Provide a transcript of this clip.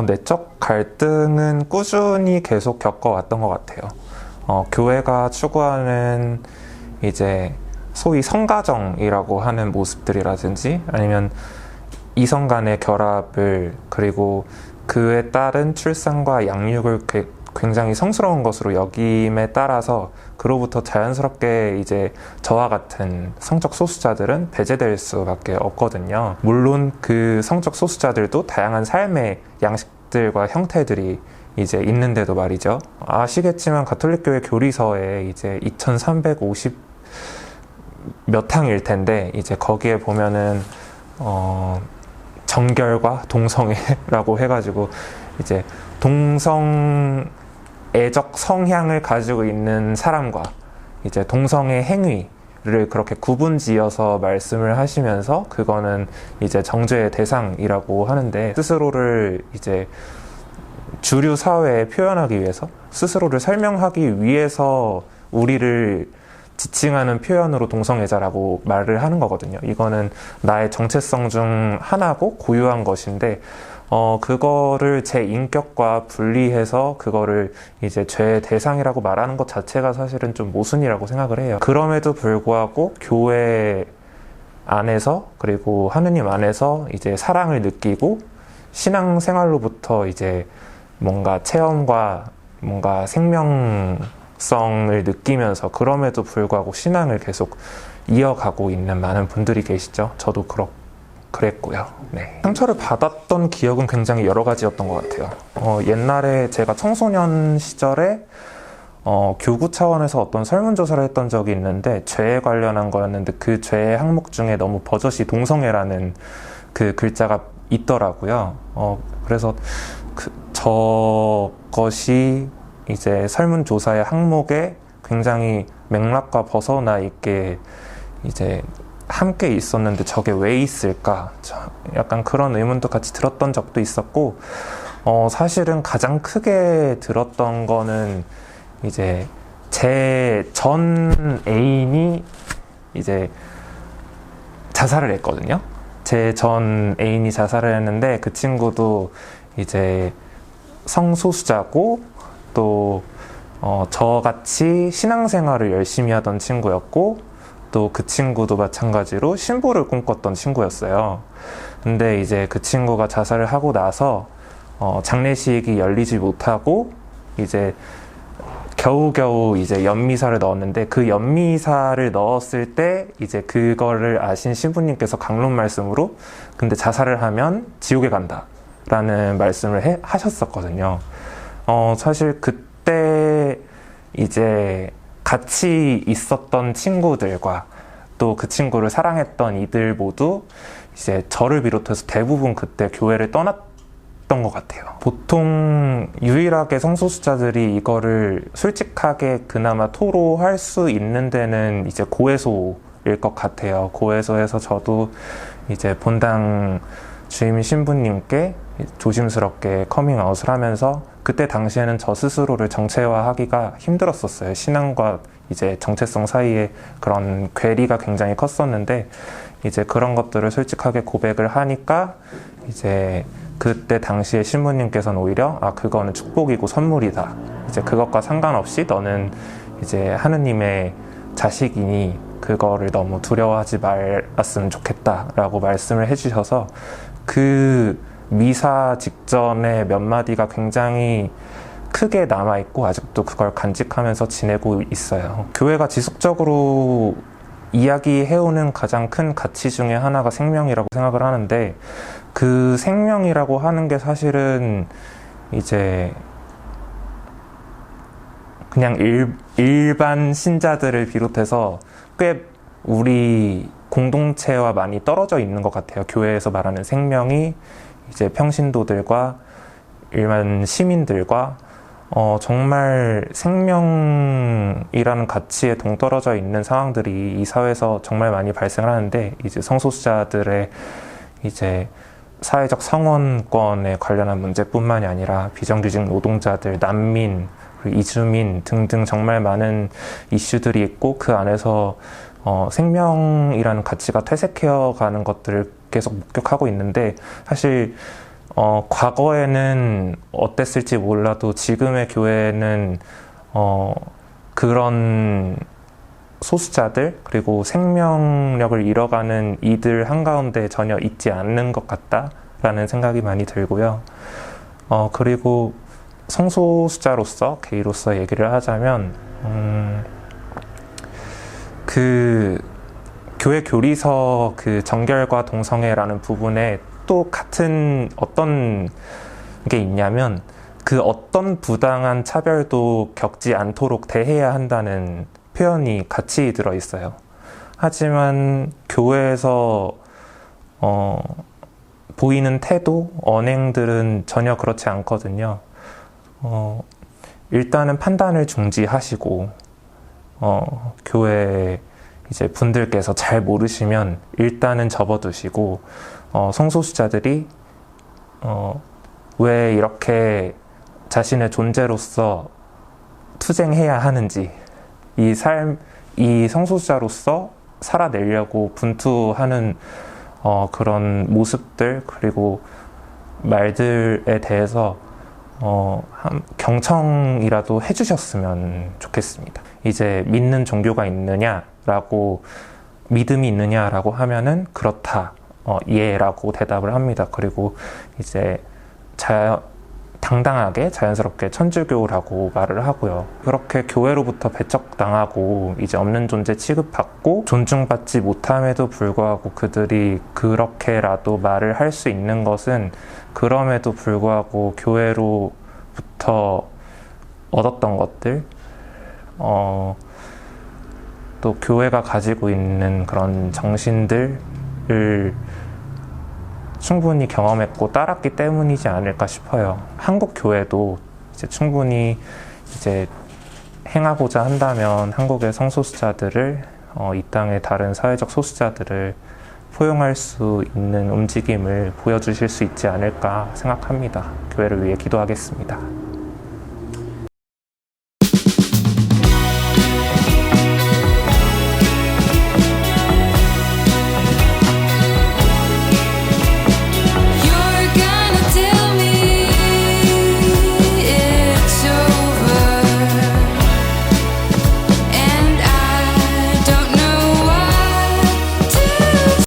내적 갈등은 꾸준히 계속 겪어왔던 것 같아요. 교회가 추구하는 이제 소위 성가정이라고 하는 모습들이라든지 아니면 이성 간의 결합을 그리고 그에 따른 출산과 양육을 굉장히 성스러운 것으로 여김에 따라서 그로부터 자연스럽게 이제 저와 같은 성적 소수자들은 배제될 수밖에 없거든요. 물론 그 성적 소수자들도 다양한 삶의 양식들과 형태들이 이제 있는데도 말이죠. 아시겠지만 가톨릭교회 교리서에 이제 2350 몇 항일 텐데 이제 거기에 보면은 정결과 동성애라고 해가지고 이제 동성애적 성향을 가지고 있는 사람과 이제 동성애 행위를 그렇게 구분지어서 말씀을 하시면서 그거는 이제 정죄의 대상이라고 하는데 스스로를 이제 주류 사회에 표현하기 위해서 스스로를 설명하기 위해서 우리를 지칭하는 표현으로 동성애자라고 말을 하는 거거든요. 이거는 나의 정체성 중 하나고 고유한 것인데 그거를 제 인격과 분리해서 그거를 이제 죄의 대상이라고 말하는 것 자체가 사실은 좀 모순이라고 생각을 해요. 그럼에도 불구하고 교회 안에서 그리고 하느님 안에서 이제 사랑을 느끼고 신앙생활로부터 이제 뭔가 체험과 뭔가 생명성을 느끼면서 그럼에도 불구하고 신앙을 계속 이어가고 있는 많은 분들이 계시죠. 저도 그랬고요. 네. 상처를 받았던 기억은 굉장히 여러 가지였던 것 같아요. 옛날에 제가 청소년 시절에 교구 차원에서 어떤 설문조사를 했던 적이 있는데 죄에 관련한 거였는데 그 죄의 항목 중에 너무 버젓이 동성애라는 그 글자가 있더라고요. 그래서 저것이 이제 설문조사의 항목에 굉장히 맥락과 벗어나 있게 이제 함께 있었는데 저게 왜 있을까? 약간 그런 의문도 같이 들었던 적도 있었고, 사실은 가장 크게 들었던 거는 이제 제 전 애인이 이제 자살을 했거든요. 제 전 애인이 자살을 했는데 그 친구도 이제 성소수자고 또 저같이 신앙생활을 열심히 하던 친구였고 또 그 친구도 마찬가지로 신부를 꿈꿨던 친구였어요. 근데 이제 그 친구가 자살을 하고 나서 장례식이 열리지 못하고 이제 겨우겨우 이제 연미사를 넣었는데 그 연미사를 넣었을 때 이제 그거를 아신 신부님께서 강론 말씀으로 근데 자살을 하면 지옥에 간다 라는 말씀을 하셨었거든요. 사실 그때 이제 같이 있었던 친구들과 또 그 친구를 사랑했던 이들 모두 이제 저를 비롯해서 대부분 그때 교회를 떠났던 것 같아요. 보통 유일하게 성소수자들이 이거를 솔직하게 그나마 토로할 수 있는 데는 이제 고해소일 것 같아요. 고해소에서 저도 이제 본당 주임 신부님께 조심스럽게 커밍아웃을 하면서 그때 당시에는 저 스스로를 정체화하기가 힘들었었어요. 신앙과 이제 정체성 사이에 그런 괴리가 굉장히 컸었는데 이제 그런 것들을 솔직하게 고백을 하니까 이제 그때 당시에 신부님께서는 오히려 그거는 축복이고 선물이다. 이제 그것과 상관없이 너는 이제 하느님의 자식이니 그거를 너무 두려워하지 말았으면 좋겠다라고 말씀을 해주셔서 그 미사 직전에 몇 마디가 굉장히 크게 남아있고 아직도 그걸 간직하면서 지내고 있어요. 교회가 지속적으로 이야기해오는 가장 큰 가치 중에 하나가 생명이라고 생각을 하는데 그 생명이라고 하는 게 사실은 이제 그냥 일반 신자들을 비롯해서 꽤 우리 공동체와 많이 떨어져 있는 것 같아요. 교회에서 말하는 생명이 이제 평신도들과 일반 시민들과 정말 생명이라는 가치에 동떨어져 있는 상황들이 이 사회에서 정말 많이 발생을 하는데 이제 성소수자들의 이제 사회적 성원권에 관련한 문제뿐만이 아니라 비정규직 노동자들, 난민, 그리고 이주민 등등 정말 많은 이슈들이 있고 그 안에서 생명이라는 가치가 퇴색해어 가는 것들을 계속 목격하고 있는데 사실 과거에는 어땠을지 몰라도 지금의 교회는 그런 소수자들 그리고 생명력을 잃어가는 이들 한가운데 전혀 있지 않는 것 같다라는 생각이 많이 들고요. 그리고 성소수자로서 게이로서 얘기를 하자면 그 교회 교리서 그 정결과 동성애라는 부분에 또 같은 어떤 게 있냐면 그 어떤 부당한 차별도 겪지 않도록 대해야 한다는 표현이 같이 들어있어요. 하지만 교회에서 보이는 태도, 언행들은 전혀 그렇지 않거든요. 일단은 판단을 중지하시고 교회 이제 분들께서 잘 모르시면 일단은 접어두시고 성소수자들이 왜 이렇게 자신의 존재로서 투쟁해야 하는지 이 성소수자로서 살아내려고 분투하는 그런 모습들 그리고 말들에 대해서 경청이라도 해주셨으면 좋겠습니다. 이제 믿는 종교가 있느냐라고 믿음이 있느냐라고 하면은 그렇다, 예라고 대답을 합니다. 그리고 이제 당당하게 자연스럽게 천주교라고 말을 하고요. 그렇게 교회로부터 배척당하고 이제 없는 존재 취급받고 존중받지 못함에도 불구하고 그들이 그렇게라도 말을 할 수 있는 것은 그럼에도 불구하고 교회로부터 얻었던 것들 또 교회가 가지고 있는 그런 정신들을 충분히 경험했고 따랐기 때문이지 않을까 싶어요. 한국 교회도 이제 충분히 이제 행하고자 한다면 한국의 성소수자들을 이 땅의 다른 사회적 소수자들을 포용할 수 있는 움직임을 보여주실 수 있지 않을까 생각합니다. 교회를 위해 기도하겠습니다.